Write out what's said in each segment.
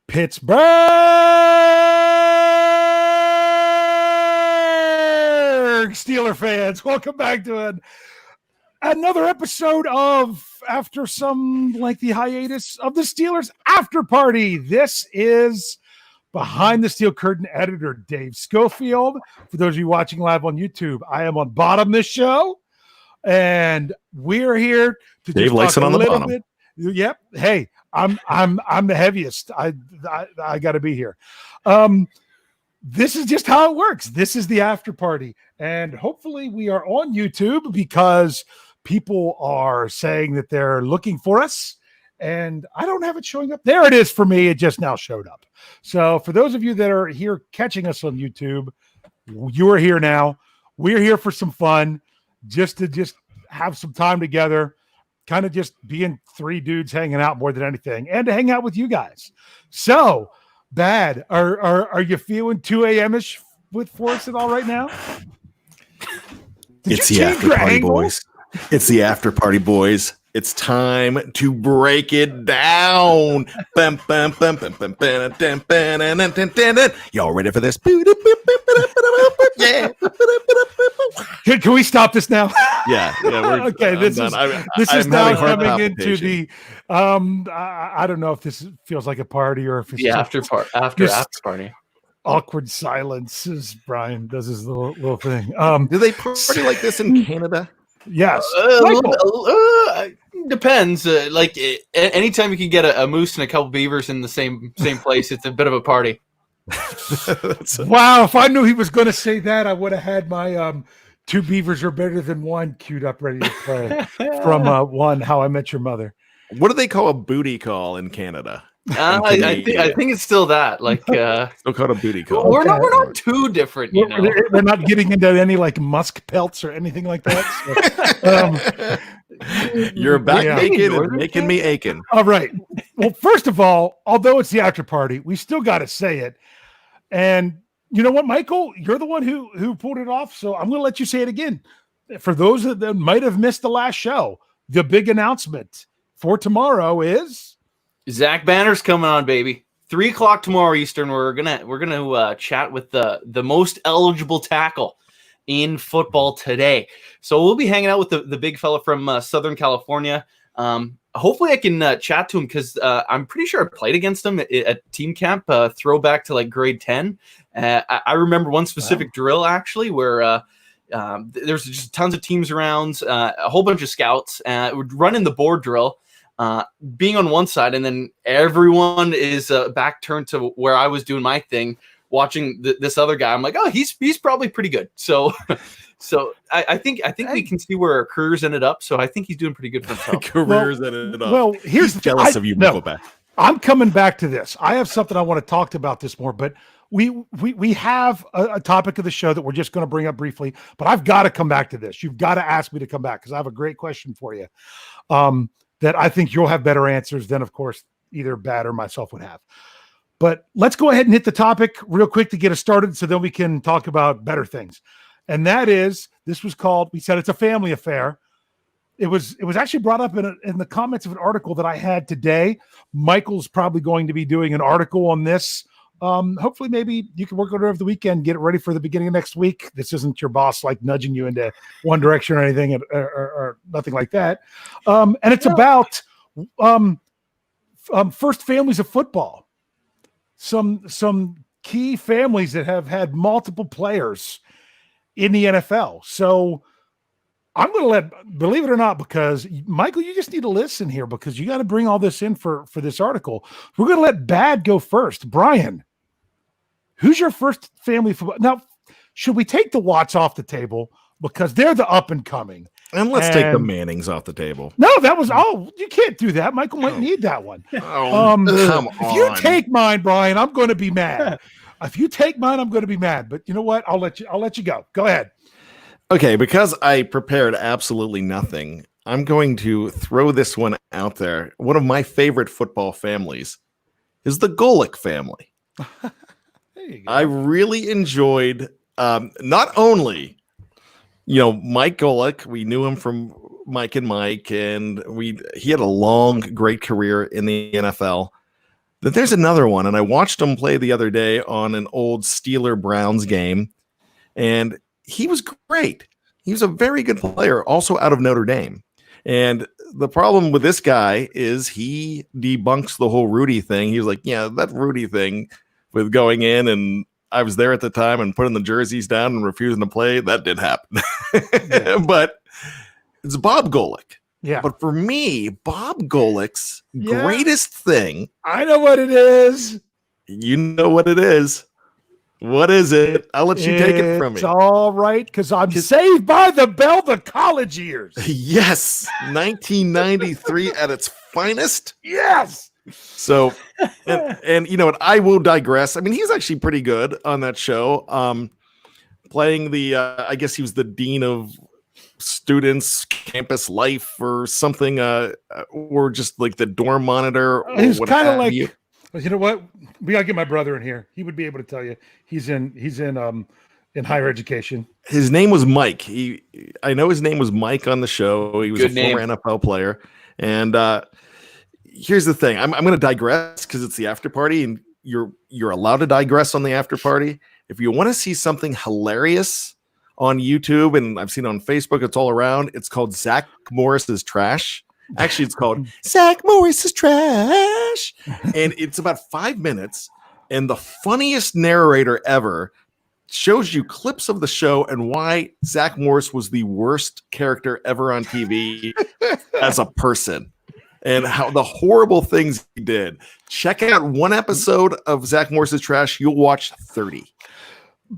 Pittsburgh Steeler fans, welcome back to another episode of, after some lengthy hiatus, of the Steelers After Party. This is Behind the Steel Curtain editor Dave Schofield. For those of you watching live on YouTube, I am on bottom this show, and we're here to Dave just likes talk it on a the little bottom. bit. Yep. Hey, I'm the heaviest. I got to be here. This is just how it works. This is the after party, and hopefully we are on YouTube because people are saying that they're looking for us, and I don't have it showing up. There it is for me. It just now showed up. So for those of you that are here catching us on YouTube, you are here now. We're here for some fun, just to have some time together. Kind of just being three dudes hanging out more than anything, and to hang out with you guys. So, Bad, are you feeling 2 a.m.-ish for us at all right now? It's the after party, boys. It's the after party, boys. It's time to break it down. Bum, bum, bum, bum, bum, bum, dun, dun, dun, dun, dun, dun, dun. Y'all ready for this? Yeah. Can we stop this now? Yeah. Okay. This is now coming into the. I don't know if this feels like a party or if it's the after party. Awkward silence as Brian does his little thing. Do they party like this in Canada? Yes. Depends. Anytime you can get a moose and a couple beavers in the same place, it's a bit of a party. Wow, if I knew he was going to say that, I would have had my two beavers are better than one queued up ready to play from one How I Met Your Mother. What do they call a booty call in Canada? I think it's still that. Still called a booty call. We're not too different, you know. We're not getting into any like musk pelts or anything like that. So, you're back naked and making me aching. All right. Well, first of all, although it's the after party, we still got to say it. And you know what, Michael, you're the one who pulled it off. So I'm going to let you say it again. For those that might have missed the last show, the big announcement for tomorrow is Zach Banner's coming on, baby. 3:00 tomorrow Eastern. We're gonna chat with the most eligible tackle in football today. So we'll be hanging out with the big fella from Southern California. Hopefully I can chat to him because I'm pretty sure I played against him at team camp, throwback to like grade 10. I remember one specific drill actually where there's just tons of teams around, a whole bunch of scouts, running the board drill. Being on one side, and then everyone is back turned to where I was doing my thing, watching this other guy. I'm like, oh, he's probably pretty good. So I think we can see where our careers ended up. So I think he's doing pretty good for himself. Ended up. Well, here's jealous of you, Nickelback. I'm coming back to this. I have something I want to talk about this more, but we have a topic of the show that we're just going to bring up briefly. But I've got to come back to this. You've got to ask me to come back because I have a great question for you. That I think you'll have better answers than, of course, either Bad or myself would have. But let's go ahead and hit the topic real quick to get us started so then we can talk about better things. And that is, this was called, we said it's a family affair. It was actually brought up in the comments of an article that I had today. Michael's probably going to be doing an article on this. Hopefully maybe you can work on it over the weekend, get it ready for the beginning of next week. This isn't your boss like nudging you into one direction or anything or nothing like that. And it's about first families of football. Some key families that have had multiple players in the NFL. So I'm going to believe it or not, because Michael, you just need to listen here because you got to bring all this in for this article. We're going to let Bad go first. Brian, who's your first family football? Now, should we take the Watts off the table because they're the up and coming? And let's take the Mannings off the table. No, you can't do that. Michael might need that one. Come on. If you take mine, Brian, I'm going to be mad. If you take mine, I'm going to be mad. But you know what? I'll let you go. Go ahead. Okay, because I prepared absolutely nothing, I'm going to throw this one out there. One of my favorite football families is the Golick family. I really enjoyed not only, Mike Golick. We knew him from Mike and Mike, and he had a long, great career in the NFL. There's another one, and I watched him play the other day on an old Steeler Browns game, and he was great. He was a very good player, also out of Notre Dame. And the problem with this guy is he debunks the whole Rudy thing. He was like, yeah, that Rudy thing with going in, and I was there at the time and putting the jerseys down and refusing to play, that did happen. Yeah. But it's Bob Golick. Yeah. But for me, Bob Golick's Yeah. greatest thing, I know what it is. you know what it is. What is it? I'll let you take it from me. It's all right, because I'm saved by the bell, the college years. Yes, 1993 at its finest. Yes. So, and you know what? I will digress. I mean, he's actually pretty good on that show. Playing the, I guess he was the dean of students, campus life, or something, or just like the dorm monitor. Or He's what kind of have like, you. you know what? We gotta get my brother in here. He would be able to tell you. He's in higher education. His name was Mike. I know his name was Mike on the show. He was Good a name. former NFL player. And here's the thing. I'm going to digress because it's the after party, and you're allowed to digress on the after party. If you want to see something hilarious on YouTube, and I've seen it on Facebook, it's all around. It's called Zach Morris's Trash. Actually, it's called Zach Morris's Trash. And it's about 5 minutes. And the funniest narrator ever shows you clips of the show and why Zach Morris was the worst character ever on TV as a person, and how the horrible things he did. Check out one episode of Zach Morris's Trash. You'll watch 30.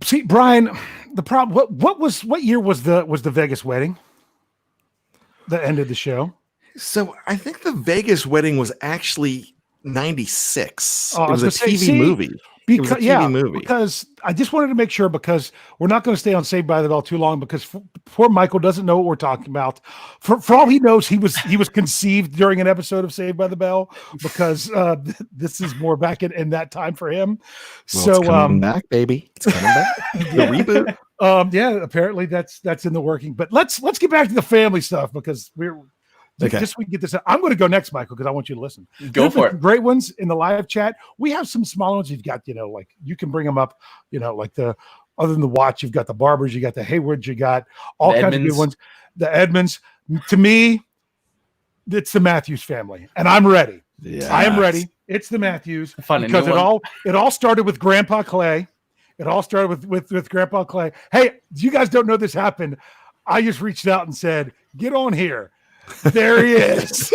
See, Brian, the problem. What year was the Vegas wedding that ended the show? So I think the Vegas wedding was actually 96. Oh, It was a TV movie. It was a TV movie. Because I just wanted to make sure, because we're not going to stay on Saved by the Bell too long, because poor Michael doesn't know what we're talking about. For all he knows, he was conceived during an episode of Saved by the Bell, because this is more back in that time for him. Well, So it's coming back, baby. It's coming back. The reboot. Yeah, apparently that's in the working. But let's get back to the family stuff, because we're Okay. just so we can get this. I'm going to go next, Michael, because I want you to listen. Go There's for been it. Great ones in the live chat. We have some small ones. You've got, like you can bring them up. Like other than the Watch, you've got the Barbers, you got the Haywards, you got all The kinds of Edmonds. good ones. The Edmonds. To me, it's the Matthews family, and I'm ready. Yeah. I am ready. It's the Matthews, Find a because new it all started with Grandpa Clay. It all started with Grandpa Clay. Hey, you guys don't know this happened. I just reached out and said, "Get on here." There he is.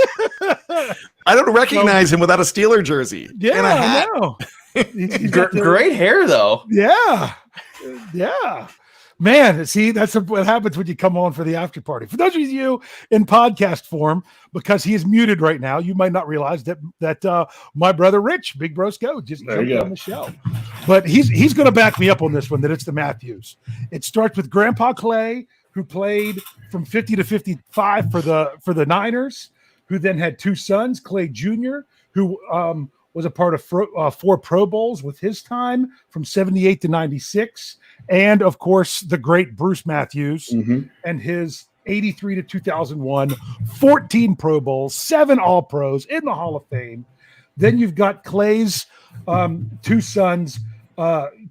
I don't recognize him without a Steeler jersey. Yeah, and a hat. I know. He's got the- Great hair, though. Yeah. Yeah. Man, see, that's what happens when you come on for the after party. For those of you in podcast form, because he is muted right now, you might not realize that my brother Rich, Big Bros Go, just jumped on the show. But he's going to back me up on this one, that it's the Matthews. It starts with Grandpa Clay, who played from 50 to 55 for the Niners, who then had two sons, Clay Jr., who was a part of 4 Pro Bowls with his time from 78 to 96. And, of course, the great Bruce Matthews and his 83 to 2001, 14 Pro Bowls, 7 All-Pros in the Hall of Fame. Then you've got Clay's two sons,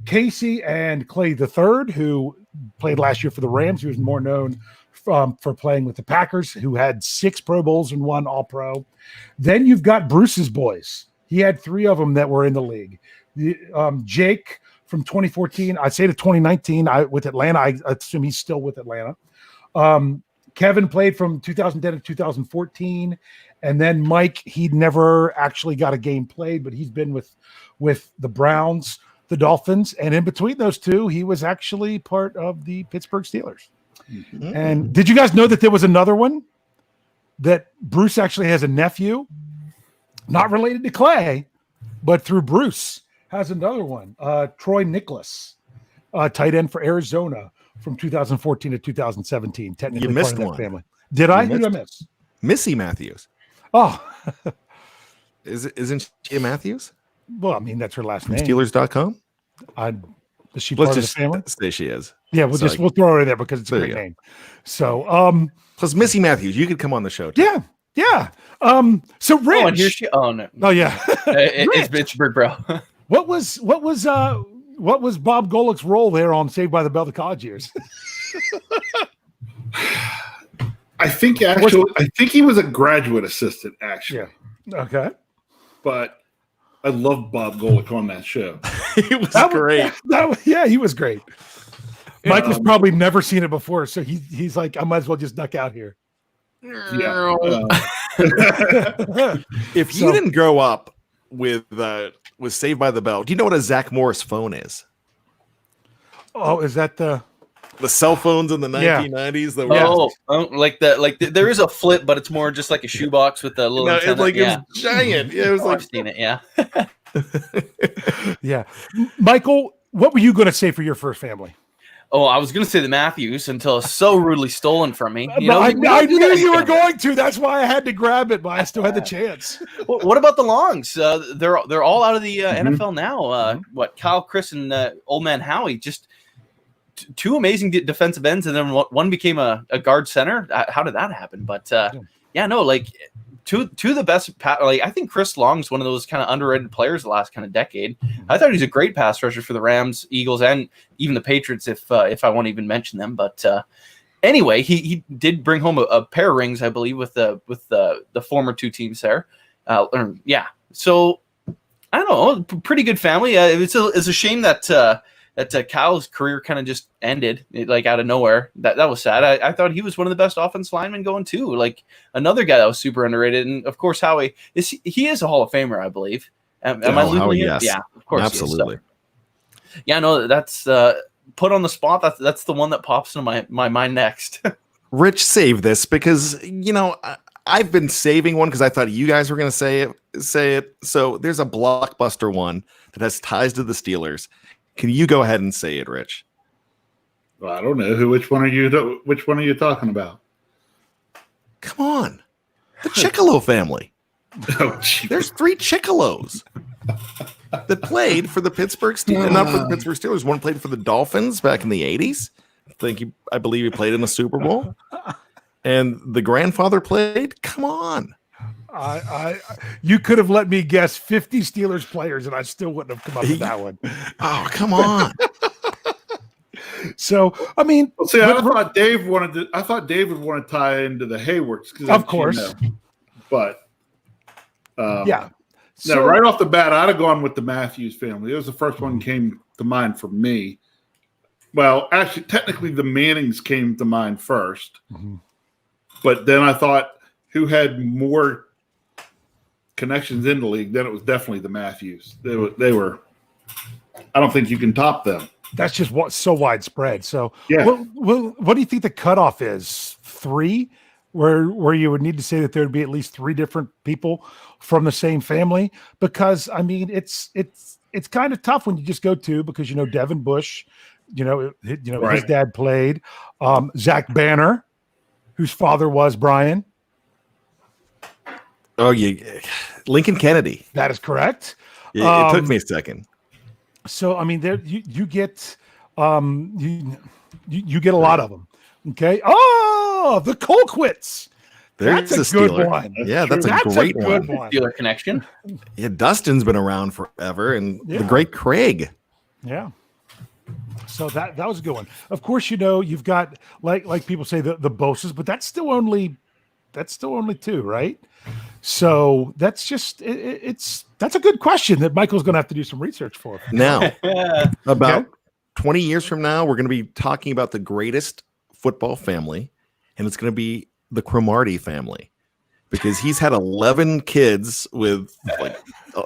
Casey and Clay III, who played last year for the Rams. He was more known for playing with the Packers, who had 6 Pro Bowls and 1 All-Pro. Then you've got Bruce's boys. He had 3 of them that were in the league. Jake from 2014, I'd say to 2019 with Atlanta. I assume he's still with Atlanta. Kevin played from 2010 to 2014. And then Mike, he never actually got a game played, but he's been with the Browns, the Dolphins, and in between those two, he was actually part of the Pittsburgh Steelers. Mm-hmm. And did you guys know that there was another one, that Bruce actually has a nephew, not related to Clay, but through Bruce has another one, Troy Nicholas, tight end for Arizona from 2014 to 2017. Technically, You missed part of that one. family. Did I? You Who did I missed miss? Missy Matthews. Oh, Isn't she a Matthews? well, I mean, that's her last From name. Steelers.com? Is she Let's part of the just family? say she is. Yeah, we'll throw her in there because it's a There great you go. name. So, Plus Missy Matthews, you could come on the show too. yeah. So Rich. Oh, and here she. Oh no. Oh yeah. It's Pittsburgh, bro. What was Bob Golick's role there on Saved by the Bell the college years? I think he was a graduate assistant, actually. Yeah. Okay. But I love Bob Golick on that show. He was great. Yeah, he was great. Michael's probably never seen it before, so he's like, I might as well just duck out here. Yeah. If you didn't grow up with Saved by the Bell, do you know what a Zach Morris phone is? Oh, is that the cell phones in the 1990s? That were there is a flip, but it's more just like a shoebox with a little. It was giant. Yeah, it was I've seen it. Yeah. Yeah. Michael, what were you going to say for your first family? Oh, I was going to say the Matthews until it's so rudely stolen from me. You know, I knew you were going to. That's why I had to grab it, but I still had the chance. What about the Longs? They're all out of the NFL now. Kyle, Chris, and old man Howie, just two amazing defensive ends, and then one became a guard center. How did that happen? But two of the best. I think Chris Long's one of those kind of underrated players the last kind of decade. I thought he's a great pass rusher for the Rams, Eagles, and even the Patriots, if I want to even mention them. But anyway, he did bring home a pair of rings, I believe, with the former two teams there. So I don't know, pretty good family. It's a shame that Kyle's career kind of just ended out of nowhere. That was sad. I thought he was one of the best offense linemen going too. Like another guy that was super underrated. And of course, Howie he is a Hall of Famer, I believe. Am I losing Howie, him? yes. Yeah, of course. Absolutely. Yeah, no, that's put on the spot. That's the one that pops into my mind next. Rich, save this because I've been saving one because I thought you guys were going to say it. So there's a blockbuster one that has ties to the Steelers. Can you go ahead and say it, Rich? Well, I don't know which one are you talking about? Come on, the Chickalo family. Oh, geez. There's 3 Chickalos that played for the Pittsburgh Steelers. Not for the Pittsburgh Steelers. One played for the Dolphins back in the 80s. I believe he played in the Super Bowl. And the grandfather played. Come on. You could have let me guess 50 Steelers players, and I still wouldn't have come up with that one. Oh, come on. So, I mean, I thought Dave would want to tie into the Haywards, of course. But yeah. So, right off the bat, I'd have gone with the Matthews family. It was the first one came to mind for me. Well, actually, technically, the Mannings came to mind first. Mm-hmm. But then I thought, who had more connections in the league? Then it was definitely the Matthews. They were. I don't think you can top them. That's just what's so widespread. So, yeah. Well, what do you think the cutoff is? 3, where you would need to say that there would be at least 3 different people from the same family? Because I mean, it's kind of tough when you just go 2 because Devin Bush, Right. His dad played, Zach Banner, whose father was Brian. Oh, yeah, Lincoln Kennedy. That is correct. It took me a second. So I mean, there you get you get a lot of them. Okay. Oh, the Colquitts. There's that's a good Steeler. one. That's a great one. Steeler connection. Yeah, Dustin's been around forever, and the great Craig. Yeah. So that was a good one. Of course, you've got like people say the Boses, but that's still only 2, right? So that's just that's a good question that Michael's going to have to do some research for. Now, about 20 years from now, we're going to be talking about the greatest football family, and it's going to be the Cromartie family, because he's had 11 kids with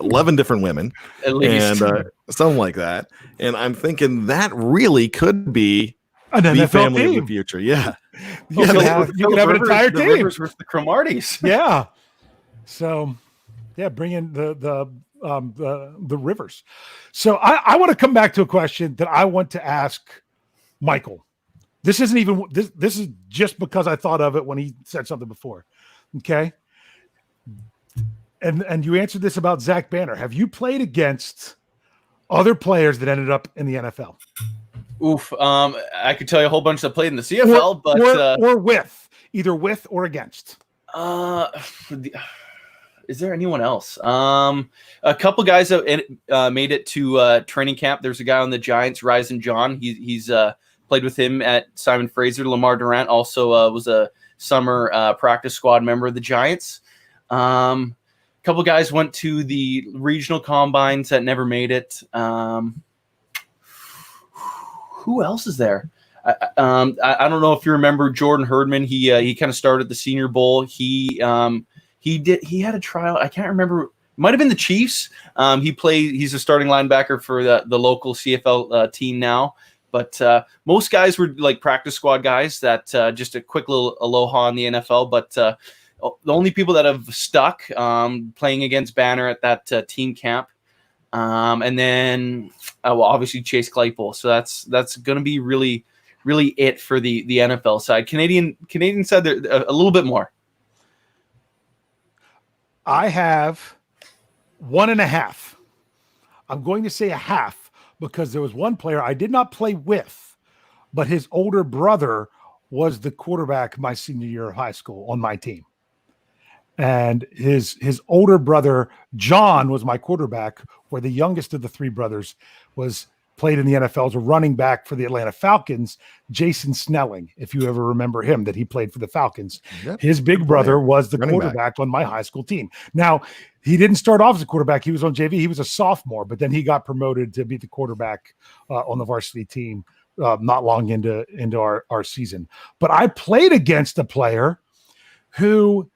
11 different women, at least, and something like that. And I'm thinking that really could be the NFL family team of the future. Yeah, you can have an entire team. Rivers versus the Cromarties. Yeah. So, yeah, bring in the Rivers. So I want to come back to a question that I want to ask Michael. This isn't even this is just because I thought of it when he said something before. Okay. And you answered this about Zach Banner. Have you played against other players that ended up in the NFL? Oof. I could tell you a whole bunch that played in the CFL, or with either with or against. Is there anyone else? A couple guys that made it to training camp. There's a guy on the Giants, Ryzen John. He's played with him at Simon Fraser. Lamar Durant also was a summer practice squad member of the Giants. A couple guys went to the regional combines that never made it. Who else is there? I don't know if you remember Jordan Herdman. He kind of started the Senior Bowl. He had a tryout. I can't remember. It might have been the Chiefs. He's a starting linebacker for the local CFL team now. But most guys were like practice squad guys that just a quick little aloha in the NFL. But the only people that have stuck playing against Banner at that team camp. And then obviously Chase Claypool. So that's going to be really, really it for the NFL side. Canadian side, a little bit more. I have 1.5. I'm going to say a half because there was one player I did not play with, but his older brother was the quarterback my senior year of high school on my team. And his older brother, John, was my quarterback, where the youngest of the three brothers played in the NFL as a running back for the Atlanta Falcons, Jason Snelling, if you ever remember him, that he played for the Falcons. Yep. His big brother was the quarterback on my high school team. Now, he didn't start off as a quarterback. He was on JV. He was a sophomore, but then he got promoted to be the quarterback on the varsity team not long into our season. But I played against a player who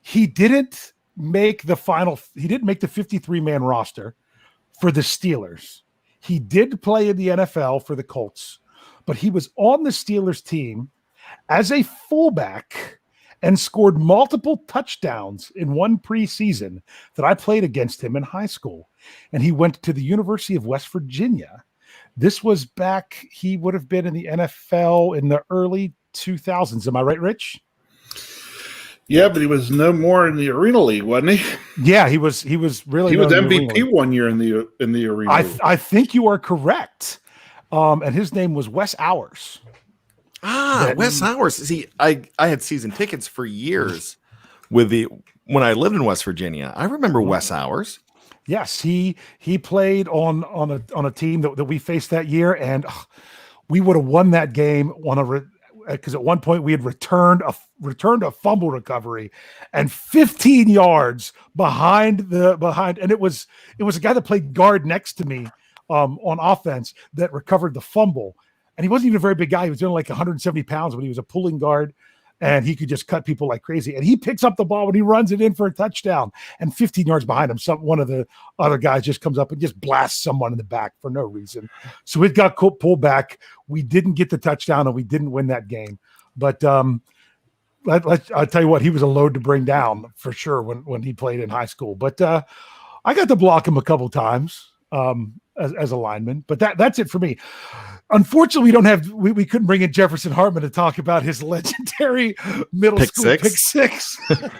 he didn't make the 53-man roster for the Steelers. He did play in the NFL for the Colts, but he was on the Steelers team as a fullback and scored multiple touchdowns in one preseason that I played against him in high school. And he went to the University of West Virginia. This was back, he would have been in the NFL in the early 2000s. Am I right, Rich? Yeah, but he was no more in the Arena League, wasn't he? Yeah, he was really. He was MVP one year in the Arena League. I think you are correct. And his name was Wes Hours. Wes Hours. See, I had season tickets for years when I lived in West Virginia. I remember Wes Hours. Yes, he played on a team that we faced that year, and we would have won that game because at one point we had returned a fumble recovery and 15 yards behind, and it was a guy that played guard next to me on offense that recovered the fumble. And he wasn't even a very big guy. He was only like 170 pounds, but he was a pulling guard and he could just cut people like crazy. And he picks up the ball and he runs it in for a touchdown, and 15 yards behind him, one of the other guys just comes up and just blasts someone in the back for no reason. So it got pulled back. We didn't get the touchdown and we didn't win that game. But I'll tell you what, he was a load to bring down for sure when he played in high school. But I got to block him a couple times as a lineman. But that's it for me. Unfortunately, we couldn't bring in Jefferson Hartman to talk about his legendary middle school pick six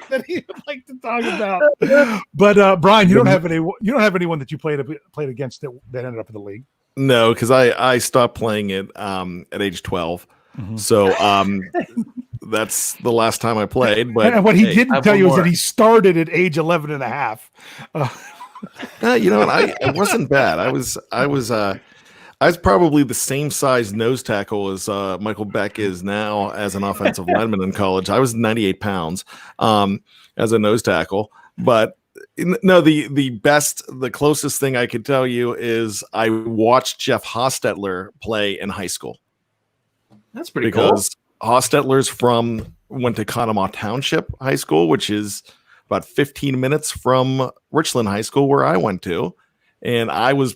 that he would like to talk about. But Brian, you don't have anyone that you played against that ended up in the league. No, because I stopped playing it at age 12. Mm-hmm. So that's the last time I played. But and what he didn't tell you is that he started at age 11 and a half. You know what? It wasn't bad. I was probably the same size nose tackle as Michael Beck is now as an offensive lineman in college. I was 98 pounds as a nose tackle. But no, the closest thing I could tell you is I watched Jeff Hostetler play in high school. That's pretty cool. Because Hostetler's went to Conemaugh Township High School, which is about 15 minutes from Richland High School, where I went to. And I was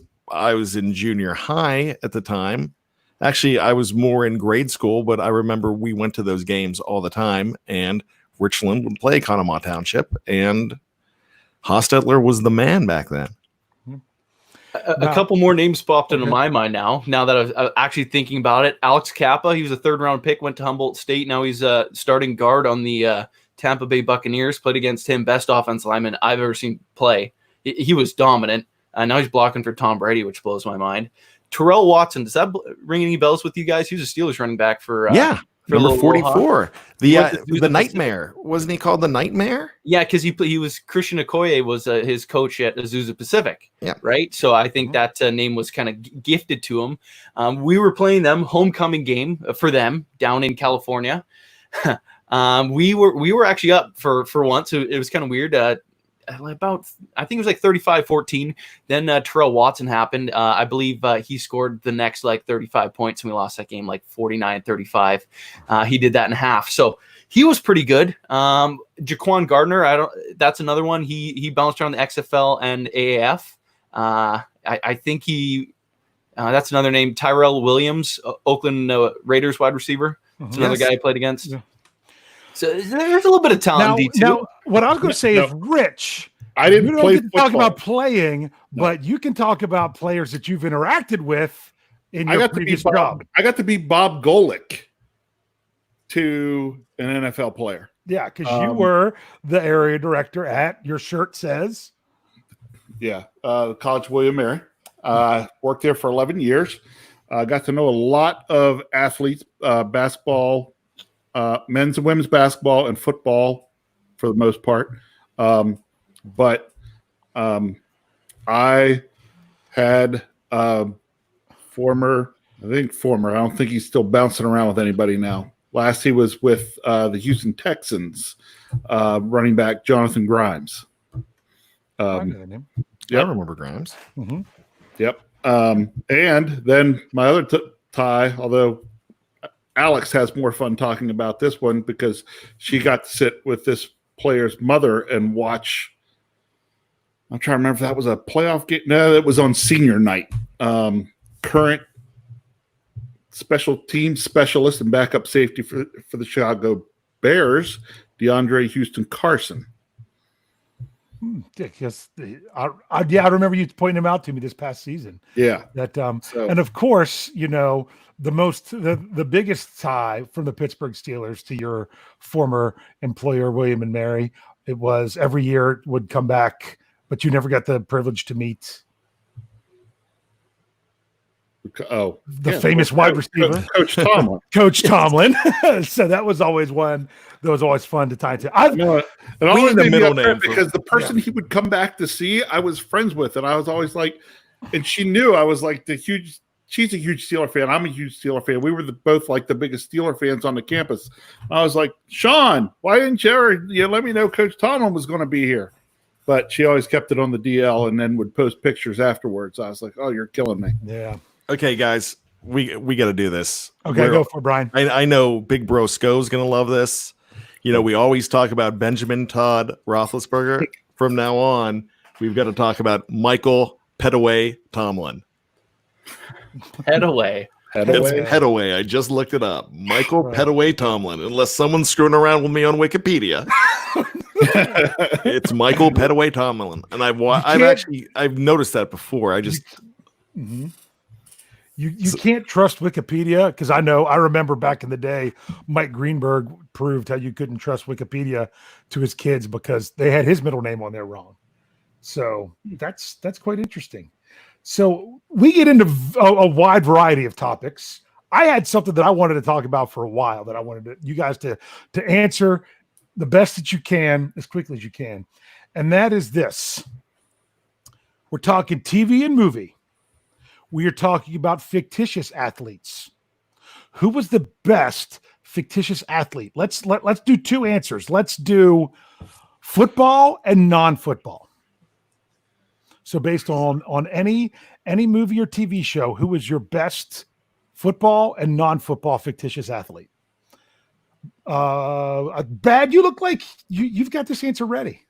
in junior high at the time. Actually, I was more in grade school, but I remember we went to those games all the time, and Richland would play Conemaugh Township, and Hostetler was the man back then. A couple more names popped into my mind now that I was actually thinking about it. Alex Kappa, he was a third-round pick, went to Humboldt State. Now he's a starting guard on the Tampa Bay Buccaneers. Played against him, best offensive lineman I've ever seen play. He was dominant. Now he's blocking for Tom Brady, which blows my mind. Terrell Watson, does that ring any bells with you guys? He was a Steelers running back for For a Number little Woha. 44. He went to The the Nightmare. Wasn't he called the Nightmare? Yeah, because he was Christian Okoye was his coach at Azusa Pacific. Yeah. Right. So I think that name was kind of gifted to him. We were playing them homecoming game for them down in California. We were actually up for once. So it was kind of weird. About I think it was like 35-14. Then Terrell Watson happened. I believe he scored the next like 35 points and we lost that game like 49-35. He did that in half. So he was pretty good. Jaquan Gardner, that's another one. He bounced around the XFL and AAF. I think that's another name. Tyrell Williams, Oakland Raiders wide receiver. That's another guy I played against. Yeah. So there's a little bit of talent. Now, what I was going to say is, Rich, I didn't play football. Talk about playing, but you can talk about players that you've interacted with in your previous job. I got to be Bob Golick to an NFL player. Yeah, because you were the area director at, your shirt says. Yeah, College William Mary. Worked there for 11 years. Got to know a lot of athletes, basketball, men's and women's basketball and football for the most part. But I had former, I don't think he's still bouncing around with anybody now. Last he was with the Houston Texans, running back Jonathan Grimes. I remember Grimes. Mm-hmm. Yep. And then my other tie, although Alex has more fun talking about this one because she got to sit with this player's mother and watch. I'm trying to remember if that was a playoff game. No, it was on senior night. Current special team specialist and backup safety for the Chicago Bears, DeAndre Houston Carson. Because I remember you pointing him out to me this past season. Yeah. That and of course, the biggest tie from the Pittsburgh Steelers to your former employer, William and Mary, it was every year it would come back, but you never got the privilege to meet the famous wide receiver, Coach Tomlin. Coach Tomlin. So that was always one that was always fun to tie to. And always the middle name because the person he would come back to see, I was friends with, and I was always like, and she knew I was like she's a huge Steeler fan. I'm a huge Steeler fan. We were both like the biggest Steeler fans on the campus. I was like, Sean, why didn't you let me know Coach Tomlin was going to be here? But she always kept it on the DL and then would post pictures afterwards. I was like, oh, you're killing me. Yeah. Okay, guys, we got to do this. Okay, go for it, Brian. I know Big Bro Sco's going to love this. We always talk about Benjamin Todd Roethlisberger. From now on, we've got to talk about Michael Petaway Tomlin. Petaway. It's Petaway. I just looked it up. Michael Petaway Tomlin. Unless someone's screwing around with me on Wikipedia. It's Michael Petaway Tomlin. And I've noticed that before. I just You can't trust Wikipedia because I remember back in the day, Mike Greenberg proved how you couldn't trust Wikipedia to his kids because they had his middle name on there wrong. So that's quite interesting. So we get into a wide variety of topics. I had something that I wanted to talk about for a while that I wanted you guys to answer the best that you can as quickly as you can. And that is this. We're talking TV and movie. We are talking about fictitious athletes. Who was the best fictitious athlete? Let's do two answers. Let's do football and non-football. So based on any movie or TV show, who was your best football and non-football fictitious athlete? Bad, you look like you've got this answer ready.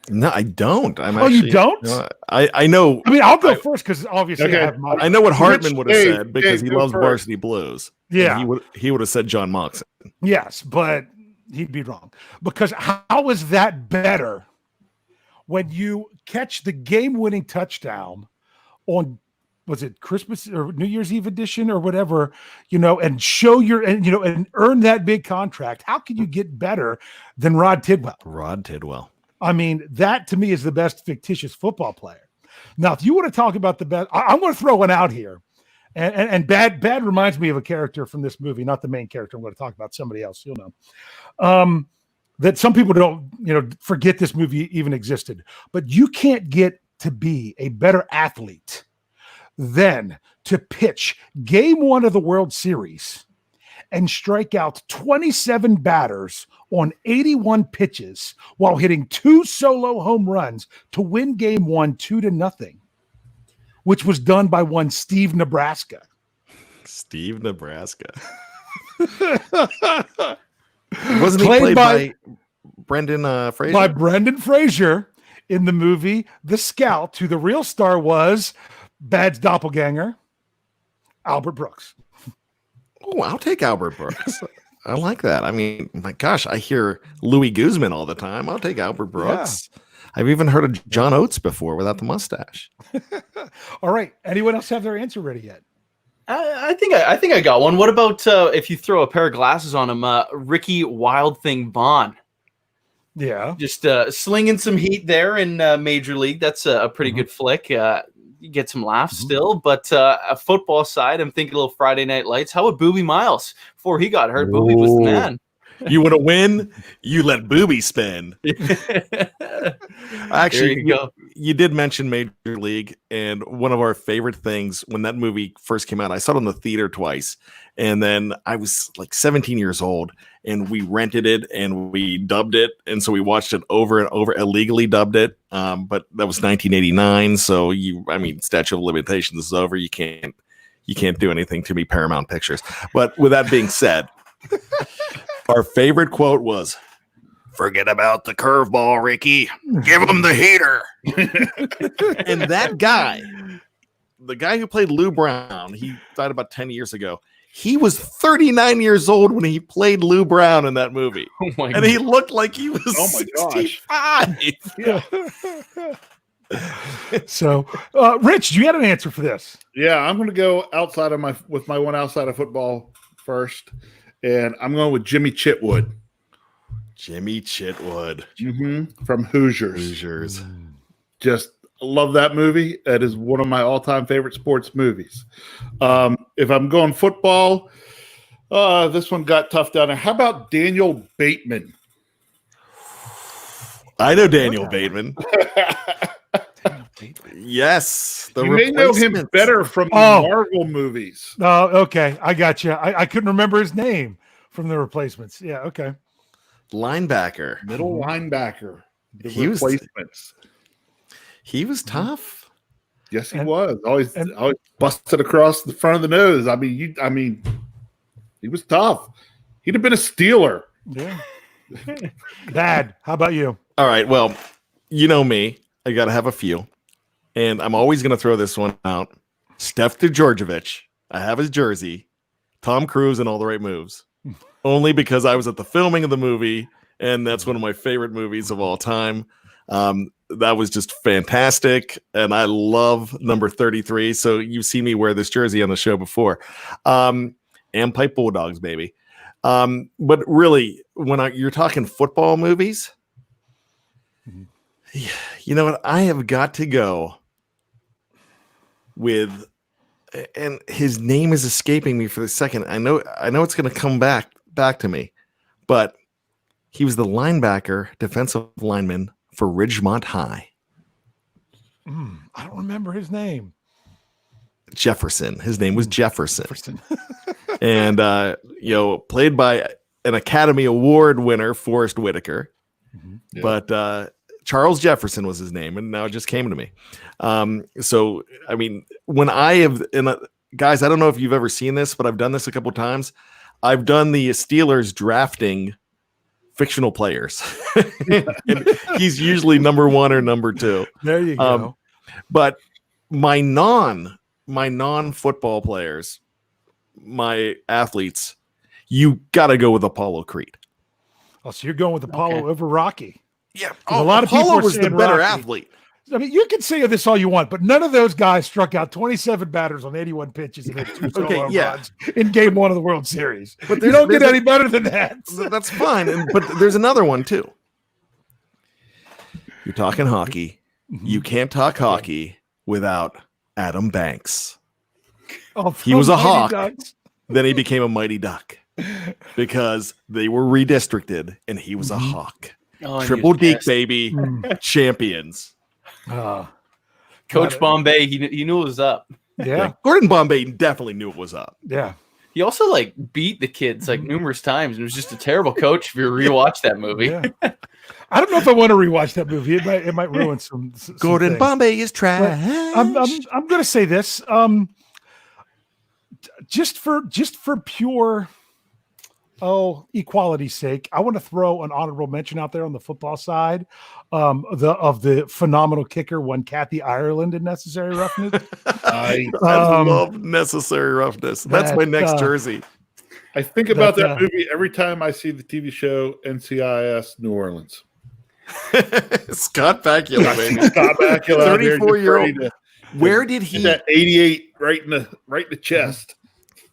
No, I don't. You don't? I know. I mean, I'll go first because obviously I have mine. I know what Hartman would have said because he loves Varsity Blues. Yeah, he would have said John Moxon. Yes, but he'd be wrong because how is that better when you catch the game-winning touchdown on, was it Christmas or New Year's Eve edition or whatever, and show and earn that big contract? How can you get better than Rod Tidwell? Rod Tidwell. I mean, that to me is the best fictitious football player. Now, if you want to talk about the best, I'm going to throw one out here. And bad reminds me of a character from this movie, not the main character. I'm going to talk about somebody else. You'll know. That some people don't, forget this movie even existed. But you can't get to be a better athlete than to pitch game 1 of the World Series and strike out 27 batters on 81 pitches while hitting 2 solo home runs to win game 1 2-0, which was done by one Steve Nebraska. Steve Nebraska. Wasn't he Played played by Brendan Fraser? By Brendan Fraser in the movie The Scout, who the real star was Bad's doppelganger, Albert Brooks. Oh, I'll take Albert Brooks. I like that. I mean, my gosh, I hear Louis Guzman all the time. I'll take Albert Brooks. Yeah. I've even heard of John Oates before without the mustache. All right. Anyone else have their answer ready yet? I think I got one. What about if you throw a pair of glasses on him, Ricky Wild Thing Bond? Yeah, just slinging some heat there in Major League. That's a pretty good flick. You get some laughs still, but a football side, I'm thinking a little Friday Night Lights. How about Booby Miles? Before he got hurt, Booby was the man. You want to win? You let Booby spin. Actually, you did mention Major League, and one of our favorite things when that movie first came out, I saw it in the theater twice, and then I was like 17 years old, and we rented it and we dubbed it, and so we watched it over and over, illegally dubbed it, but that was 1989, so statute of limitations is over. You can't do anything to me, Paramount Pictures. But with that being said, our favorite quote was, "Forget about the curveball, Ricky. Give him the heater." And that guy, the guy who played Lou Brown, he died about 10 years ago. He was 39 years old when he played Lou Brown in that movie. Oh my and he looked like he was 65. Yeah. So, Rich, you had an answer for this. Yeah, I'm going to go with my one outside of football first, and I'm going with Jimmy Chitwood. Jimmy Chitwood. From Hoosiers. Just love that movie. That is one of my all-time favorite sports movies. If I'm going football, this one got tough down there. How about Daniel Bateman? I know Daniel Bateman. Yes. You may know him better from the Marvel movies. Oh, okay. I got you. I couldn't remember his name from The Replacements. Yeah, okay. Linebacker. Middle linebacker. He Replacements. He was tough. Yes, he was. Always busted across the front of the nose. He was tough. He'd have been a Steeler. Yeah. Dad, how about you? All right. Well, you know me. I got to have a few. And I'm always going to throw this one out. Steph DeGeorgevich. I have his jersey. Tom Cruise and All the Right Moves. Only because I was at the filming of the movie, and that's one of my favorite movies of all time. That was just fantastic, and I love number 33. So you've seen me wear this jersey on the show before. And Pipe Bulldogs, baby. But really, when you're talking football movies, you know what? I have got to go with, and his name is escaping me for the second. I know it's going to come back to me, but he was the linebacker, defensive lineman for Ridgemont High. I don't remember his name. Jefferson. His name was Jefferson. And played by an Academy Award winner, Forrest Whitaker. Yeah. But Charles Jefferson was his name, and now it just came to me. So I mean, when I have, guys, I don't know if you've ever seen this, but I've done this a couple times. I've done the Steelers drafting fictional players. And he's usually number 1 or number 2. There you go. But my non-football players, my athletes, you got to go with Apollo Creed. Oh, so you're going with Apollo over Rocky. Yeah. A lot of Apollo people was the better Rocky. athlete. I mean, you can say this all you want, but none of those guys struck out 27 batters on 81 pitches and hit 2 solo runs in Game 1 of the World Series. But you don't get any better than that. That's fine. But there's another one too. You're talking hockey. You can't talk hockey without Adam Banks. Oh, He was a from Mighty hawk. Ducks. Then he became a mighty duck because they were redistricted and he was a Mhm. hawk. Oh, and he Triple was Deke, pissed. baby. Champions. Coach But, Bombay, he knew it was up. Yeah. Gordon Bombay definitely knew it was up. Yeah. He also like beat the kids like numerous times. It was just a terrible coach if you rewatch that movie. Yeah. I don't know if I want to rewatch that movie. It might ruin some Gordon things. Bombay is trash. I'm going to say this. Just for pure equality's sake, I want to throw an honorable mention out there on the football side. The phenomenal kicker, one Kathy Ireland in Necessary Roughness. I love Necessary Roughness. That's my next jersey. I think about that movie every time I see the TV show NCIS New Orleans. Scott Bakula, baby. Scott Bakula, 34-year-old. Where did he? That 88 right in the chest.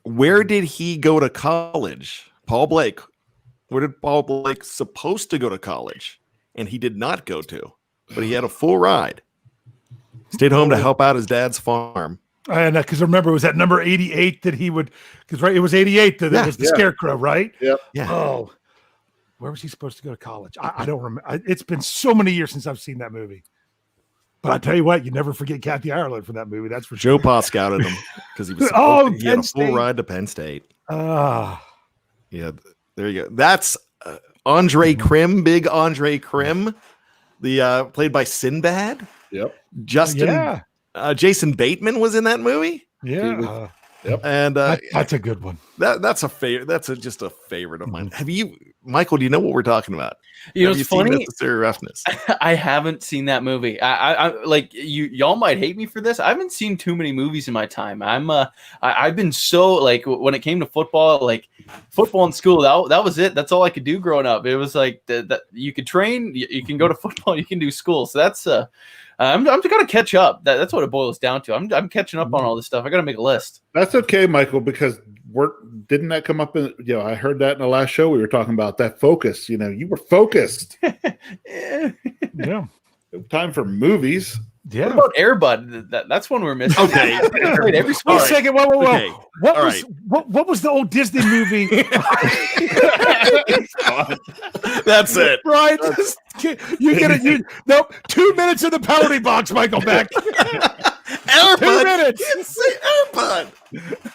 Where did he go to college? Paul Blake. Where did Paul Blake supposed to go to college? And he did not go to, but he had a full ride. Stayed home to help out his dad's farm. And because remember, it was that number 88 that he would, because right, it was 88 that was the scarecrow, right? Yep. Yeah. Oh, where was he supposed to go to college? I don't remember. It's been so many years since I've seen that movie. But I tell you what, you never forget Kathy Ireland from that movie. That's for sure. Joe Pa scouted him because he was he had a full ride to Penn State. Yeah, there you go. That's Andre Krim, big Andre Krim, the played by Sinbad. Yep. Justin, Jason Bateman was in that movie. Yeah. Yep. And that's a good one. That's a favorite. That's just a favorite of mine. Have you, Michael? Do you know what we're talking about? You know, Have it's you seen funny. Necessary Roughness? I haven't seen that movie. I like y'all might hate me for this. I haven't seen too many movies in my time. I've been so like when it came to football, like football in school, that was it. That's all I could do growing up. It was like that you could train, you can go to football, you can do school. So that's I'm gonna catch up. That's what it boils down to. I'm catching up on all this stuff. I gotta make a list. That's okay, Michael, because didn't that come up in, I heard that in the last show we were talking about, that focus. You were focused. Yeah. Time for movies. Yeah. What about Air Bud? That's one we're missing. Okay. Wait, every Wait a second. Whoa. Okay. What was the old Disney movie? That's it. Right? You get it. Nope. 2 minutes in the penalty box, Michael Beck. Airbud. 2 minutes. You didn't say Airbud.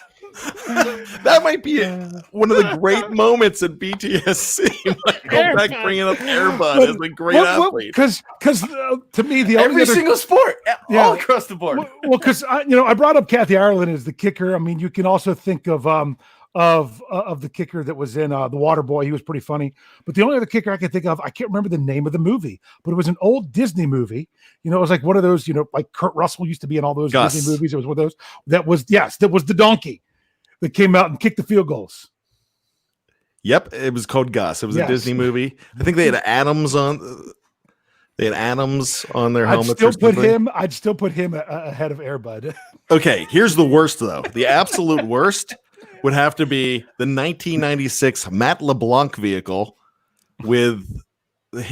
That might be one of the great moments at BTSC. Michael Beck bringing up Airbud as a great athlete. Because to me, the every only other, single sport, all across the board. well, because I brought up Kathy Ireland as the kicker. I mean, you can also think of the kicker that was in The Water Boy. He was pretty funny. But the only other kicker I can think of, I can't remember the name of the movie, but it was an old Disney movie. It was like one of those, like Kurt Russell used to be in all those Gus. Disney movies. It was one of those that was the donkey that came out and kicked the field goals. Yep, it was called Gus. It was a Disney movie. I think they had Adams on. They had Adams on their helmets. I'd still put him ahead of Airbud. Okay, here's the worst though. The absolute worst would have to be the 1996 Matt LeBlanc vehicle he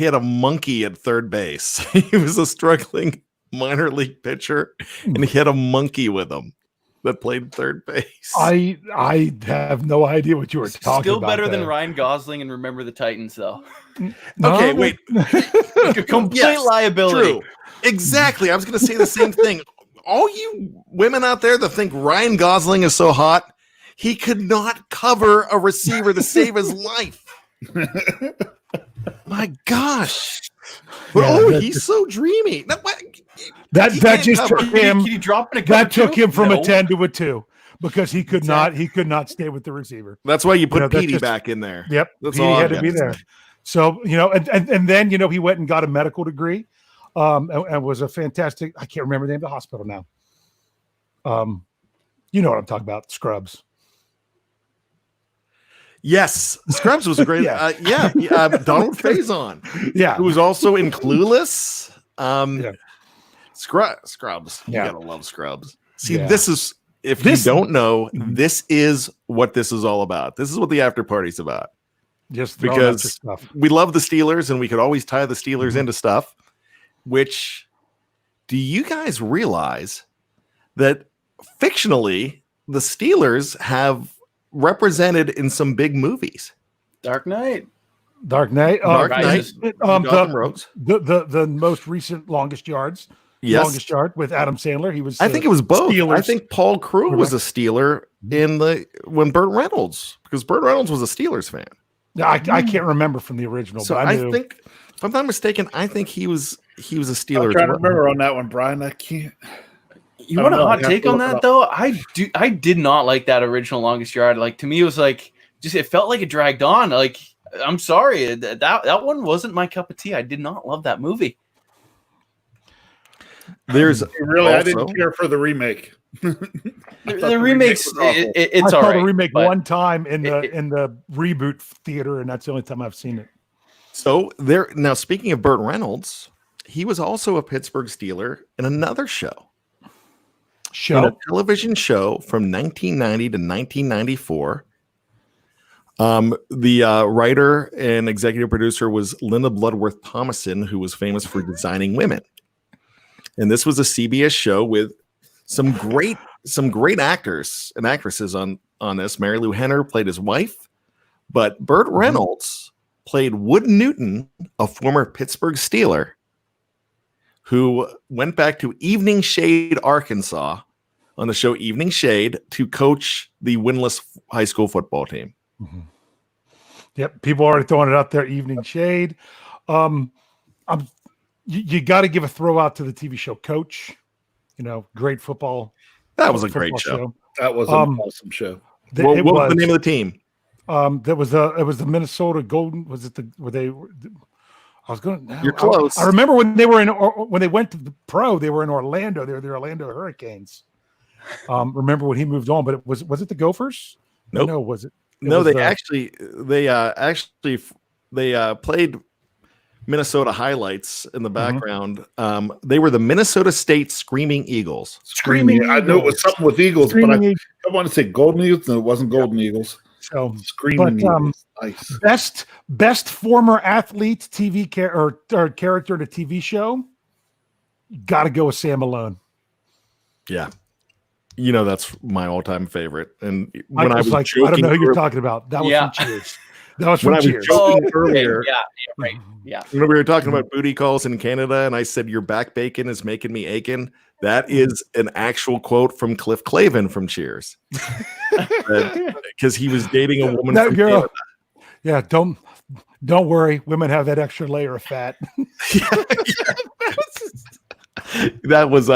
had a monkey at third base. He was a struggling minor league pitcher, and he had a monkey with him that played third base. I have no idea what you were talking about. Still better than there. Ryan Gosling and Remember the Titans, though. Okay, wait. A complete liability. True. Exactly. I was going to say the same thing. All you women out there that think Ryan Gosling is so hot, he could not cover a receiver to save his life. My gosh. But he's so dreamy. That just took him. Can you drop in a That took him from No. a 10 to a 2 because he could not stay with the receiver. That's why you put that's Petey just- back in there. Yep, That's he all had I've to got be to there. say. So and then he went and got a medical degree, and was a fantastic. I can't remember the name of the hospital now. You know what I'm talking about? Scrubs. Yes, Scrubs was a great. Yeah. Donald Faison. Yeah, Who was also in Clueless. Scrubs. You Yeah. gotta love Scrubs. See, Yeah. this is if This- you don't know, Mhm. this is what this is all about. This is what the after party's about. just throwing out your Because stuff. we love the Steelers, and we could always tie the Steelers Mhm. into stuff. Which, do you guys realize that fictionally the Steelers have represented in some big movies. Dark Knight. Dark Knight. Dark Rises. Knight, Gotham Rogues. The most recent Longest Yards. Yes. Longest Yard with Adam Sandler. He was. I think it was both. Steelers. I think Paul Crewe was a Steeler when Burt Reynolds, because Burt Reynolds was a Steelers fan. I can't remember from the original. So but I knew. think, if I'm not mistaken, I think he was a Steeler. I'm trying to remember on that one, Brian. I can't. You I want a don't know. hot I have take to on look it that up. though? I did not like that original Longest Yard. Like, to me, it was like it felt like it dragged on. Like, I'm sorry, that one wasn't my cup of tea. I did not love that movie. There's Really, I also- didn't care for the remake. The remakes, was awful. it's I all saw right. the remake but one time in the reboot theater, and that's the only time I've seen it. So there now. Speaking of Burt Reynolds, he was also a Pittsburgh Steeler in another show, in Show. a television show from 1990 to 1994. The writer and executive producer was Linda Bloodworth Thomason, who was famous for designing women. And this was a CBS show with some great actors and actresses on this. Mary Lou Henner played his wife, but Burt Reynolds played Wood Newton, a former Pittsburgh Steeler, who went back to Evening Shade, Arkansas, on the show Evening Shade to coach the winless high school football team. Yep, people already throwing it out there. Evening Shade. You got to give a throw out to the TV show Coach. Great football. That was a football great show. That was an awesome show. What was the name of the team? It was the Minnesota Golden. Was it I was going. You're close. I remember when they went to the pro. They were in Orlando. They were the Orlando Hurricanes. Remember when he moved on? But was it the Gophers? Nope. No, was it? No, they played Minnesota highlights in the background. They were the Minnesota State Screaming Eagles. Screaming I knew it was something with Eagles, Screaming but Eagles. I want to say Golden Eagles. No, it wasn't Golden Eagles. So Screaming but, Eagles. Nice. best former athlete TV or character in a TV show. Got to go with Sam Malone. Yeah. That's my all-time favorite. And I was like, I don't know who you're talking about. That was from Cheers. That was from When I was Cheers. joking earlier, Yeah, right. Yeah. when we were talking about booty calls in Canada, and I said your back bacon is making me aching, that is an actual quote from Cliff Clavin from Cheers, because he was dating a woman That from girl. Canada. Yeah, don't worry. Women have that extra layer of fat. That was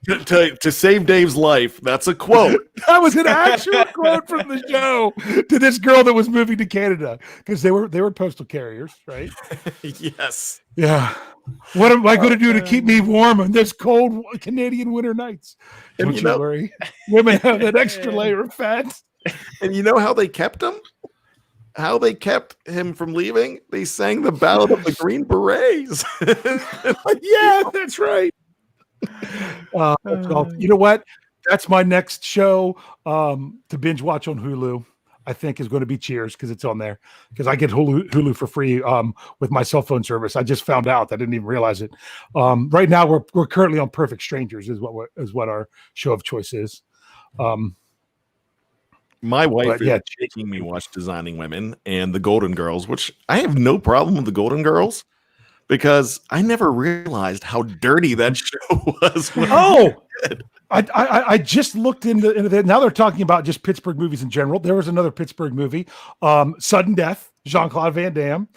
to save Dave's life. That's a quote. That was an actual quote from the show to this girl that was moving to Canada because they were postal carriers, right? Yes. Yeah. What am I going to do to keep me warm on this cold Canadian winter nights? And Don't you worry. Women have that extra layer of fat. And you know how they kept him? How they kept him from leaving? They sang the Ballad of the Green Berets. Yeah, that's right. So, you know what? That's my next show to binge watch on Hulu. I think is going to be Cheers because it's on there. Because I get Hulu for free with my cell phone service. I just found out. I didn't even realize it. Right now, we're currently on Perfect Strangers. Is what our show of choice is. My wife yeah, is making me watch Designing Women and the Golden Girls, which I have no problem with the Golden Girls because I never realized how dirty that show was. Oh, I just looked into that. Now they're talking about just Pittsburgh movies in general. There was another Pittsburgh movie, Sudden Death, Jean-Claude Van Damme,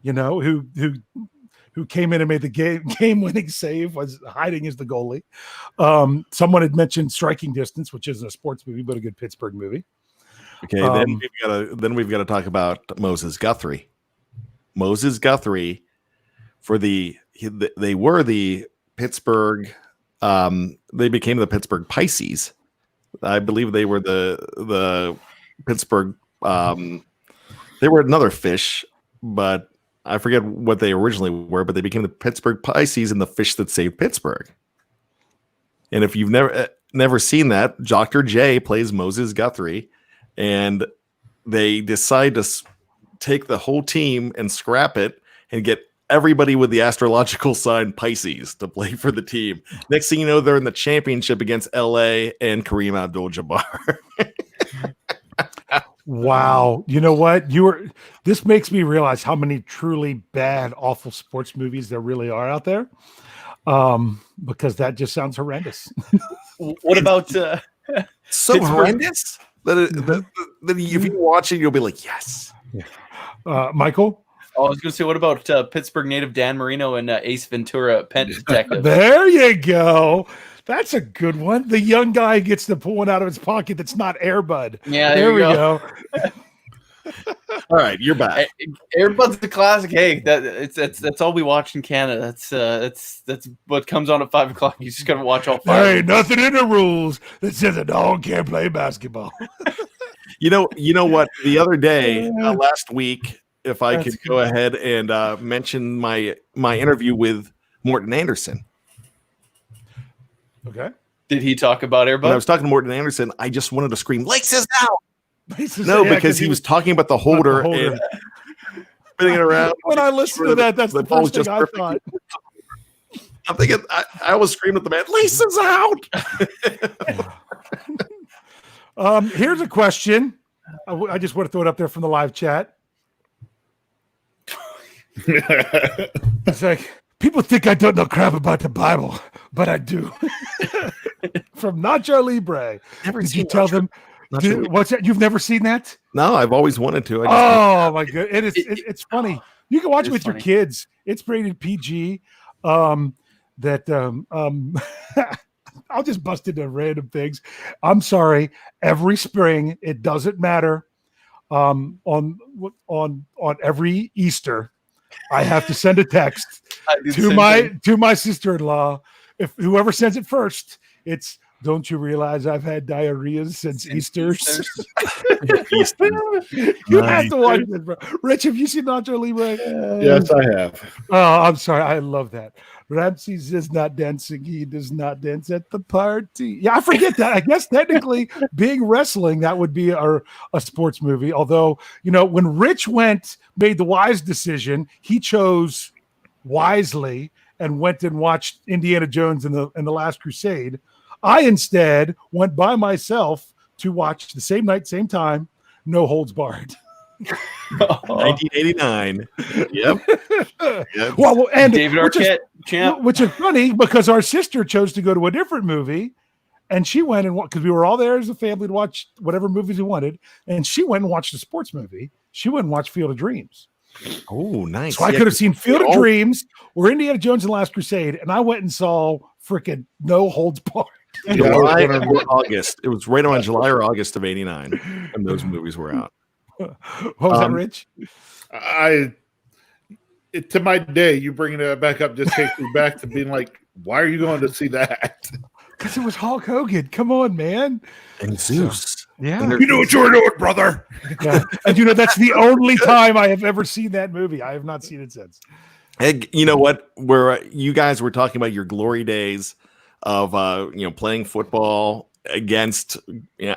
who came in and made the game-winning save, was hiding as the goalie. Someone had mentioned Striking Distance, which isn't a sports movie, but a good Pittsburgh movie. Okay, then we've got to talk about Moses Guthrie. Moses Guthrie, they were the Pittsburgh. They became the Pittsburgh Pisces. I believe they were the Pittsburgh. They were another fish, but I forget what they originally were. But they became the Pittsburgh Pisces and the fish that saved Pittsburgh. And if you've never seen that, Dr. J plays Moses Guthrie. And they decide to take the whole team and scrap it and get everybody with the astrological sign Pisces to play for the team. Next thing you know, they're in the championship against LA and Kareem Abdul-Jabbar. Wow. You know what? This makes me realize how many truly bad, awful sports movies there really are out there. Because that just sounds horrendous. What about so Pittsburgh? horrendous that if you watch it, you'll be like, yes. Michael? Oh, I was going to say, what about Pittsburgh native Dan Marino and Ace Ventura, Pet Detective? There you go. That's a good one. The young guy gets to pull one out of his pocket that's not Air Bud. Yeah, there we go. All right, you're back. Air Bud's the classic. Hey, that's all we watch in Canada. That's what comes on at 5 o'clock. You just got to watch all 5. There ain't nothing in the rules that says a dog can't play basketball. You know what? The other day, last week, if I could go ahead and mention my interview with Morton Anderson. Okay. Did he talk about Air Bud? When I was talking to Morton Anderson, I just wanted to scream, "Laces out!" Yeah, because he was talking about the holder, and spinning it around. When I listened to that, that's the first thing I thought. I'm thinking, I was screaming at the man, "Laces out!" Here's a question. I just want to throw it up there from the live chat. It's like, people think I don't know crap about the Bible, but I do. From Nacho Libre. Did you tell them? What's that? You've never seen that? No, I've always wanted to. My god, it's funny. You can watch it with your kids. It's rated PG. I'll just bust into random things. I'm sorry. Every spring, it doesn't matter. On every Easter, I have to send a text to my sister-in-law. If whoever sends it first, it's, "Don't you realize I've had diarrhea since Easter's?" You have to watch this, bro. Rich, have you seen Nacho Libre? Yes, I have. Oh, I'm sorry. I love that. Ramses is not dancing. He does not dance at the party. Yeah, I forget that. I guess technically being wrestling, that would be a sports movie. Although, when Rich made the wise decision, he chose wisely and went and watched Indiana Jones and the Last Crusade. I instead went by myself to watch the same night, same time, No Holds Barred. 1989. Yep. Well, and David Arquette, champ. Which is funny because our sister chose to go to a different movie, and she went and because we were all there as a family to watch whatever movies we wanted, and she went and watched a sports movie. She went and watched Field of Dreams. Oh, nice. So I could have seen Field of Dreams or Indiana Jones and the Last Crusade, and I went and saw freaking No Holds Barred. July or August. It was right around July or August of '89 when those movies were out. What was that, Rich? To my day, you bringing it back up just takes me back to being like, why are you going to see that? Because it was Hulk Hogan. Come on, man. And Zeus. Yeah. You know what you're doing, brother. Yeah. And that's the only time I have ever seen that movie. I have not seen it since. Hey, you know what? Where you guys were talking about your glory days of playing football against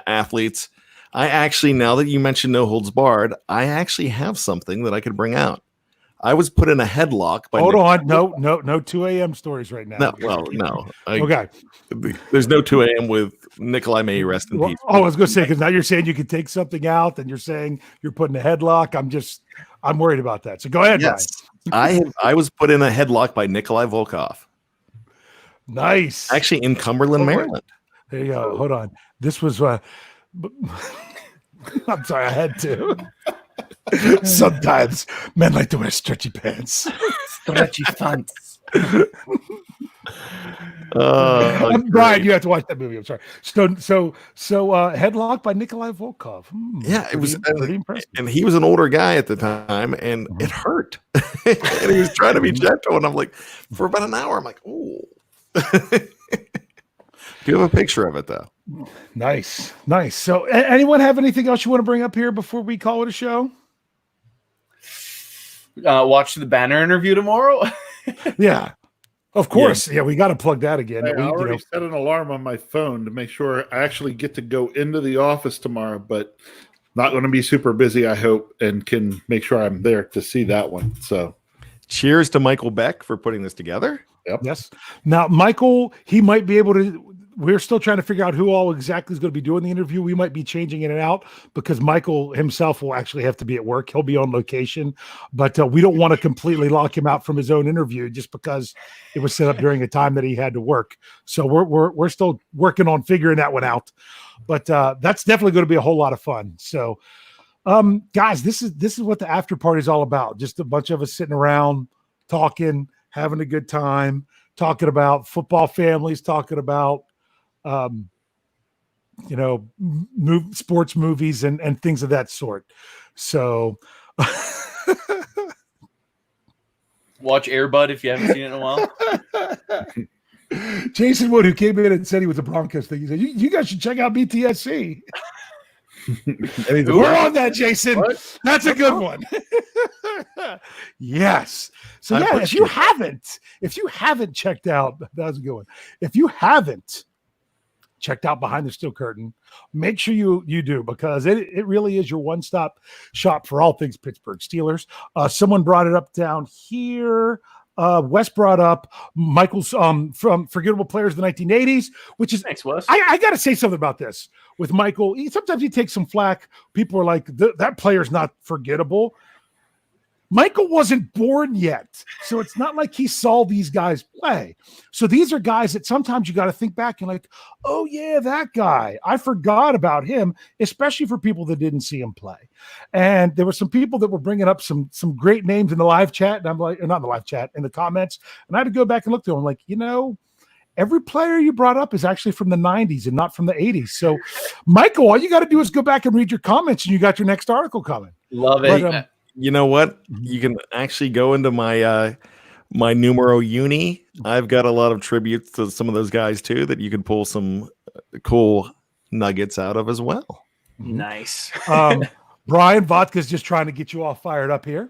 athletes. I actually, now that you mentioned No Holds Barred, I actually have something that I could bring out. I was put in a headlock by. Hold on, no 2 a.m. stories right now. No. Okay. There's no 2 a.m. with Nikolai, may he rest in peace. I was going to say, because now you're saying you can take something out, and you're saying you're putting a headlock. I'm worried about that. So go ahead, yes. I was put in a headlock by Nikolai Volkov. Nice. Actually, in Cumberland, Maryland. There you go. Hold on. This was. I'm sorry, I had to. Sometimes men like to wear stretchy pants. Stretchy pants. Brian, you have to watch that movie. I'm sorry. So, Headlock by Nikolai Volkov. Yeah, it was pretty impressive. And he was an older guy at the time, and it hurt. And he was trying to be gentle, and I'm like, for about an hour, I'm like, oh. Do you have a picture of it though? Nice. So, anyone have anything else you want to bring up here before we call it a show? Watch the Banner interview tomorrow. Yeah, of course. Yeah, we got to plug that again. I already set an alarm on my phone to make sure I actually get to go into the office tomorrow, but not going to be super busy, I hope, and can make sure I'm there to see that one. So, cheers to Michael Beck for putting this together. Yes. Now, Michael, he might be able to. We're still trying to figure out who all exactly is going to be doing the interview. We might be changing it out because Michael himself will actually have to be at work. He'll be on location, but we don't want to completely lock him out from his own interview just because it was set up during a time that he had to work. So we're still working on figuring that one out. But that's definitely going to be a whole lot of fun. So, guys, this is what the after party is all about. Just a bunch of us sitting around talking, having a good time, talking about football families, talking about sports movies and things of that sort. So watch Air Bud if you haven't seen it in a while. Jason Wood, who came in and said he was a Broncos thing, he said, you guys should check out BTSC. We're on that, Jason. What? That's a good one. Yes. So if you haven't checked out, that was a good one. If you haven't checked out Behind the Steel Curtain, make sure you do, because it really is your one-stop shop for all things Pittsburgh Steelers. Someone brought it up down here. Wes brought up Michael's from Forgettable Players of the 1980s, which is thanks, Wes. I got to say something about this with Michael. Sometimes he takes some flack. People are like, that player's not forgettable. Michael wasn't born yet, so it's not like he saw these guys play. So these are guys that sometimes you got to think back and like, oh yeah, that guy. I forgot about him, especially for people that didn't see him play. And there were some people that were bringing up some great names in the live chat, and I'm like, not in the live chat, in the comments, and I had to go back and look through them. Like, every player you brought up is actually from the 90s and not from the 80s. So, Michael, all you got to do is go back and read your comments, and you got your next article coming. Love it. But, you know what? You can actually go into my my numero uni. I've got a lot of tributes to some of those guys too that you can pull some cool nuggets out of as well. Nice. Brian Vodka's just trying to get you all fired up here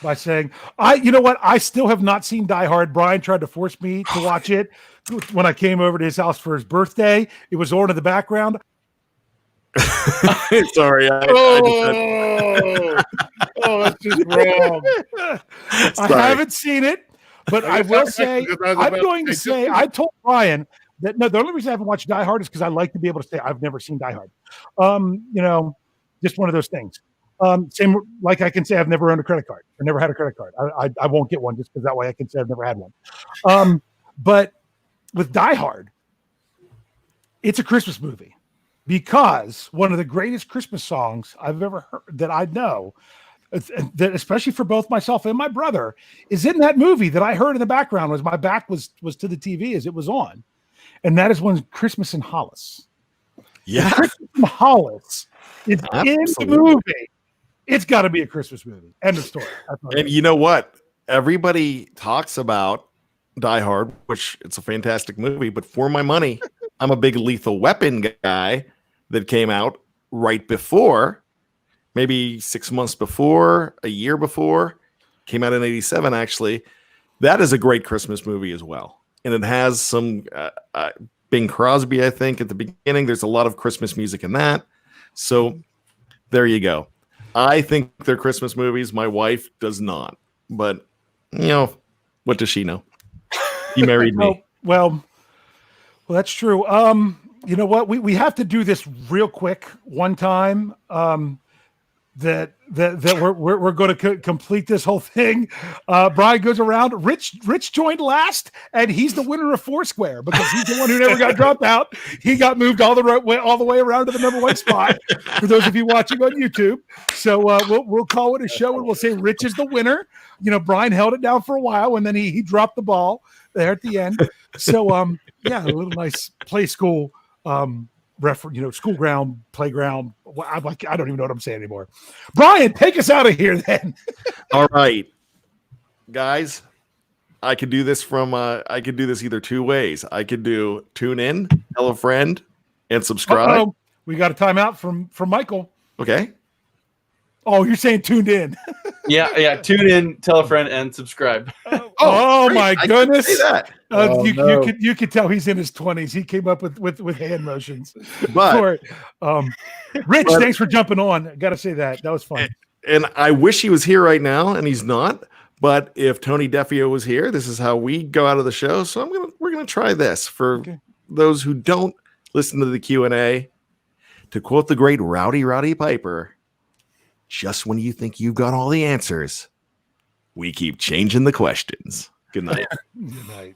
by saying, I still have not seen Die Hard. Brian tried to force me to watch it when I came over to his house for his birthday. It was on in the background. Sorry. That's just wrong. I haven't seen it, but I will say, I told Brian that the only reason I haven't watched Die Hard is because I like to be able to say I've never seen Die Hard. Just one of those things. Same like I can say I've never owned a credit card or never had a credit card. I won't get one just because that way I can say I've never had one. But with Die Hard, it's a Christmas movie. Because one of the greatest Christmas songs I've ever heard that I know, that especially for both myself and my brother, is in that movie that I heard in the background as my back was to the TV as it was on. And that is when Christmas in Hollis. Yeah. Christmas in Hollis is in the movie. It's got to be a Christmas movie. End of story. And you know what? Everybody talks about Die Hard, which it's a fantastic movie, but for my money, I'm a big Lethal Weapon guy that came out right before, maybe 6 months before, a year before, came out in 87, actually. That is a great Christmas movie as well. And it has some Bing Crosby, I think, at the beginning. There's a lot of Christmas music in that. So there you go. I think they're Christmas movies. My wife does not. But, what does she know? You married me. Well, that's true. You know what? We have to do this real quick one time. That we're going to complete this whole thing. Brian goes around. Rich joined last, and he's the winner of Foursquare because he's the one who never got dropped out. He got moved all the way around to the number one spot. For those of you watching on YouTube, so we'll call it a show and we'll say Rich is the winner. Brian held it down for a while, and then he dropped the ball there at the end. So a little nice play school. School ground, playground. I don't even know what I'm saying anymore. Brian, take us out of here then. All right, guys, I could do this either two ways. I could do tune in, tell a friend, and subscribe. Uh-oh. We got a timeout from Michael. Okay. Oh, you're saying tuned in. Yeah. Tune in, tell a friend, and subscribe. Oh my goodness! I say that. You could tell he's in his 20s. He came up with hand motions. But Rich, thanks for jumping on. I got to say that was fun. And I wish he was here right now, and he's not. But if Tony Defio was here, this is how we go out of the show. So we're gonna try this for those who don't listen to the Q&A. To quote the great Rowdy Piper, just when you think you've got all the answers, we keep changing the questions. Good night. Good night.